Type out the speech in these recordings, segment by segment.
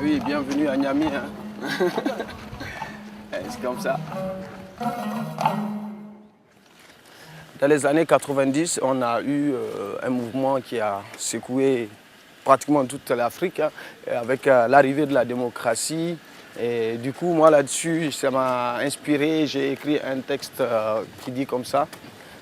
Oui, bienvenue à Niamey. Hein. C'est comme ça. Dans les années 90, on a eu un mouvement qui a secoué pratiquement toute l'Afrique, hein, avec l'arrivée de la démocratie. Et du coup, moi là-dessus, ça m'a inspiré. J'ai écrit un texte qui dit comme ça.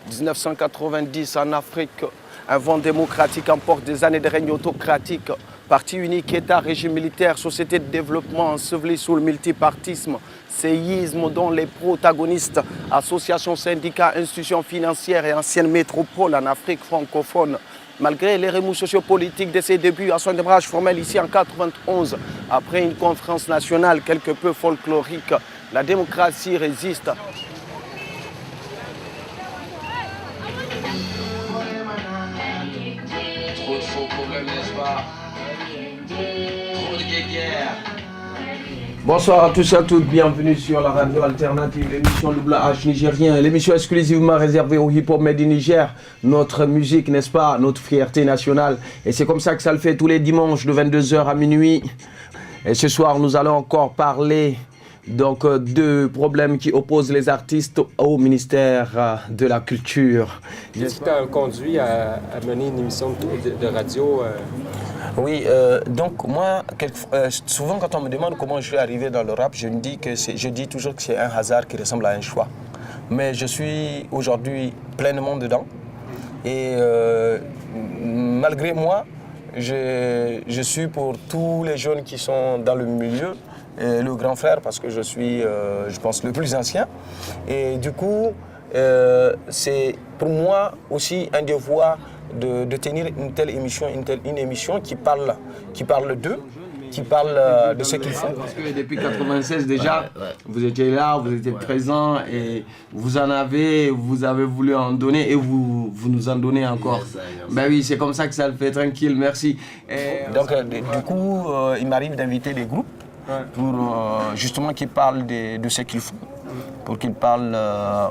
1990 en Afrique, un vent démocratique emporte des années de règne autocratique. Parti unique, État, régime militaire, société de développement ensevelie sous le multipartisme, séisme dont les protagonistes, associations, syndicats, institutions financières et anciennes métropoles en Afrique francophone. Malgré les remous sociopolitiques de ses débuts à son démarrage formel ici en 1991, après une conférence nationale quelque peu folklorique, la démocratie résiste. Trop de faux problèmes, n'est-ce pas? Trop de guéguerre. Bonsoir à tous et à toutes, bienvenue sur la radio alternative, l'émission Double H Nigérien, l'émission exclusivement réservée au hip-hop made in Niger, notre musique, n'est-ce pas, notre fierté nationale. Et c'est comme ça que ça le fait tous les dimanches de 22h à minuit. Et ce soir, nous allons encore parler donc de problèmes qui opposent les artistes au ministère de la Culture. Qu'est-ce qui t'a conduit à mener une émission de radio? Oui, donc moi, souvent quand on me demande comment je suis arrivé dans le rap, je dis toujours que c'est un hasard qui ressemble à un choix. Mais je suis aujourd'hui pleinement dedans. Et malgré moi, je suis pour tous les jeunes qui sont dans le milieu, le grand frère parce que je suis, je pense, le plus ancien. Et du coup, c'est pour moi aussi un devoir de tenir une telle émission, une émission qui parle d'eux, qui parle de ce qu'ils font. Parce que depuis 1996 déjà, vous étiez là, vous étiez présents et vous avez voulu en donner et vous nous en donnez encore. Ben oui, c'est comme ça que ça le fait, tranquille, merci. Et donc du coup, il m'arrive d'inviter des groupes pour justement qu'ils parlent de ce qu'ils font, pour qu'ils parlent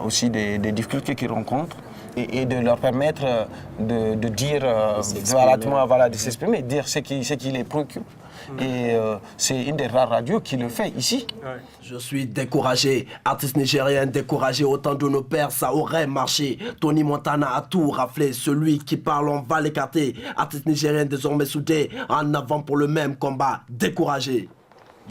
aussi des difficultés qu'ils rencontrent. Et de leur permettre de dire, de s'exprimer, de dire ce qui les préoccupe. Et c'est une des rares radios qui le fait ici. Je suis découragé, artiste nigérien découragé, autant de nos pères ça aurait marché. Tony Montana a tout raflé, celui qui parle on va l'écarter. Artiste nigérien désormais soudé, en avant pour le même combat, découragé.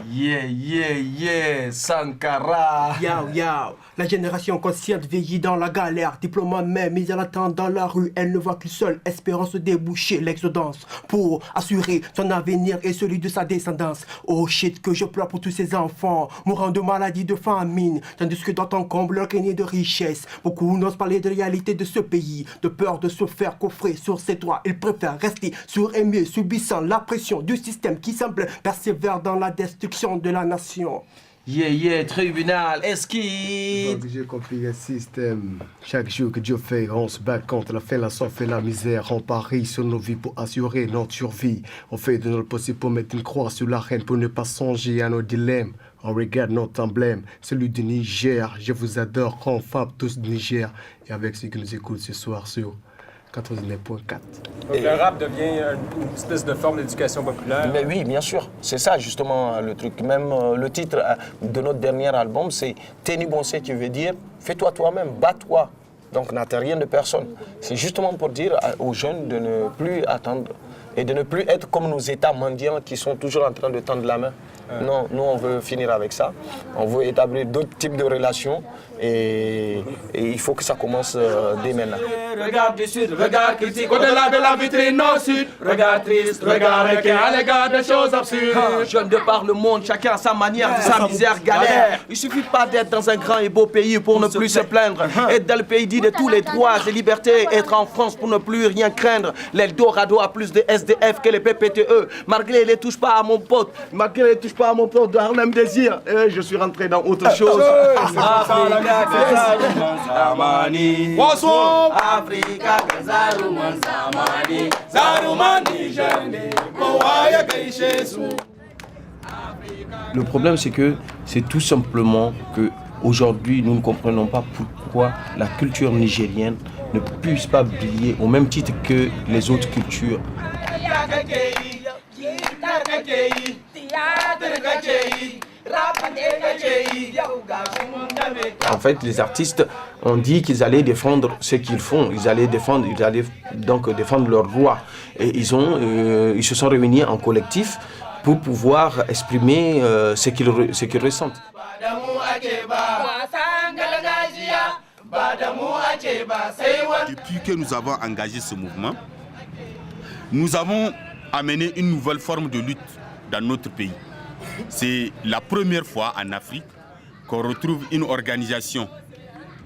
Yeah, Sankara. Yo, la génération consciente vieillit dans la galère. Diplôme même, mis à l'attente dans la rue. Elle ne voit qu'une seule espérance déboucher l'exodance pour assurer son avenir et celui de sa descendance. Oh shit, que je pleure pour tous ces enfants mourant de maladies, de famine, tandis que dans ton comble leur régner de richesse. Beaucoup n'osent parler de réalité de ce pays, de peur de se faire coffrer sur ses toits. Ils préfèrent rester surémés, subissant la pression du système qui semble persévère dans la destruction de la nation. Tribunal, esquive. Donc j'ai compris le système. Chaque jour que Dieu fait, on se bat contre la faim, la soif et la misère. On parie sur nos vies pour assurer notre survie. On fait de notre possible pour mettre une croix sur l'arène, pour ne pas songer à nos dilemmes. On regarde notre emblème, celui du Niger. Je vous adore, confab tous du Niger. Et avec ceux qui nous écoutent ce soir sur 89.4. Donc le rap devient une espèce de forme d'éducation populaire. Mais oui, bien sûr. C'est ça justement le truc. Même le titre de notre dernier album, c'est Teni Bonsé, qui veut dire fais-toi toi-même, bats-toi. Donc n'attends rien de personne. C'est justement pour dire aux jeunes de ne plus attendre et de ne plus être comme nos États mendiants qui sont toujours en train de tendre la main. Non, nous on veut finir avec ça. On veut établir d'autres types de relations et il faut que ça commence dès maintenant. Regarde du sud, regarde critique, au-delà de la vitrine au sud. Regarde triste, regarde inquiet à l'égard des choses absurdes. Jeunes de par le monde, chacun à sa manière, sa misère galère. Il suffit pas d'être dans un grand et beau pays pour ne plus se plaindre. Être dans le pays dit de tous les droits et libertés. Être en France pour ne plus rien craindre. L'Eldorado a plus de SDF que les PPTE. Malgré les touche pas à mon pote, malgré les touche pas à mon pote de Harlem Désir, je suis rentré dans autre chose. Africa Zaruman Zamani Zarumani Jane Mouaya Keishesu. Le problème, c'est que c'est tout simplement que aujourd'hui, nous ne comprenons pas pourquoi la culture nigérienne ne puisse pas briller au même titre que les autres cultures. En fait, les artistes ont dit qu'ils allaient défendre ce qu'ils font. Ils allaient donc défendre leurs droits. Et ils se sont réunis en collectif pour pouvoir exprimer ce qu'ils ressentent. Depuis que nous avons engagé ce mouvement, nous avons amené une nouvelle forme de lutte dans notre pays. C'est la première fois en Afrique qu'on retrouve une organisation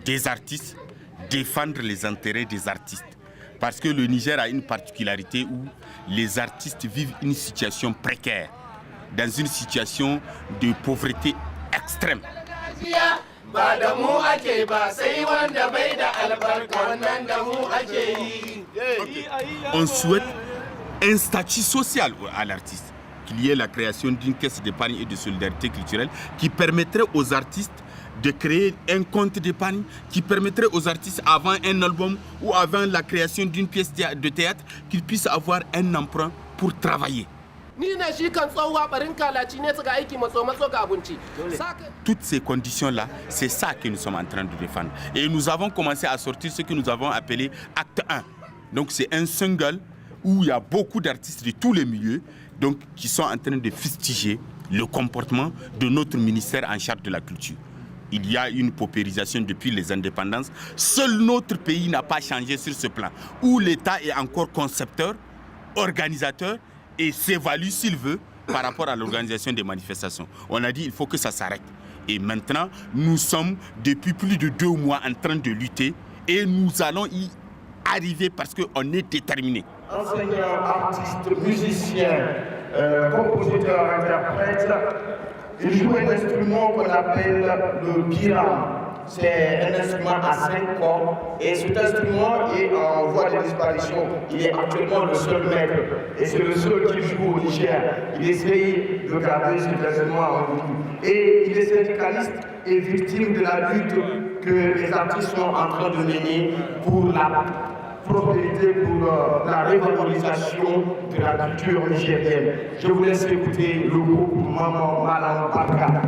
des artistes défendre les intérêts des artistes. Parce que le Niger a une particularité où les artistes vivent une situation précaire, dans une situation de pauvreté extrême. On souhaite un statut social à l'artiste, qu'il y ait la création d'une caisse d'épargne et de solidarité culturelle qui permettrait aux artistes de créer un compte d'épargne, qui permettrait aux artistes avant un album ou avant la création d'une pièce de théâtre qu'ils puissent avoir un emprunt pour travailler. Toutes ces conditions-là, c'est ça que nous sommes en train de défendre. Et nous avons commencé à sortir ce que nous avons appelé Acte 1. Donc c'est un single où il y a beaucoup d'artistes de tous les milieux donc, qui sont en train de fustiger le comportement de notre ministère en charge de la culture. Il y a une paupérisation depuis les indépendances. Seul notre pays n'a pas changé sur ce plan, où l'État est encore concepteur, organisateur et s'évalue s'il veut par rapport à l'organisation des manifestations. On a dit qu'il faut que ça s'arrête. Et maintenant, nous sommes depuis plus de 2 mois en train de lutter et nous allons y arriver parce qu'on est déterminés. Enseignants, artistes, musiciens, compositeurs, interprètes, ils jouent un instrument qu'on appelle le biram. C'est un instrument à 5 cordes et cet instrument est en voie de disparition. Il est actuellement le seul maître et c'est le seul qui joue au Niger. Il essaye de garder cet instrument en vie. Et il est syndicaliste et victime de la lutte que les artistes sont en train de mener pour la prospérité, pour la révalorisation de la culture nigérienne. Je vous laisse écouter le groupe Maman Malam Baka.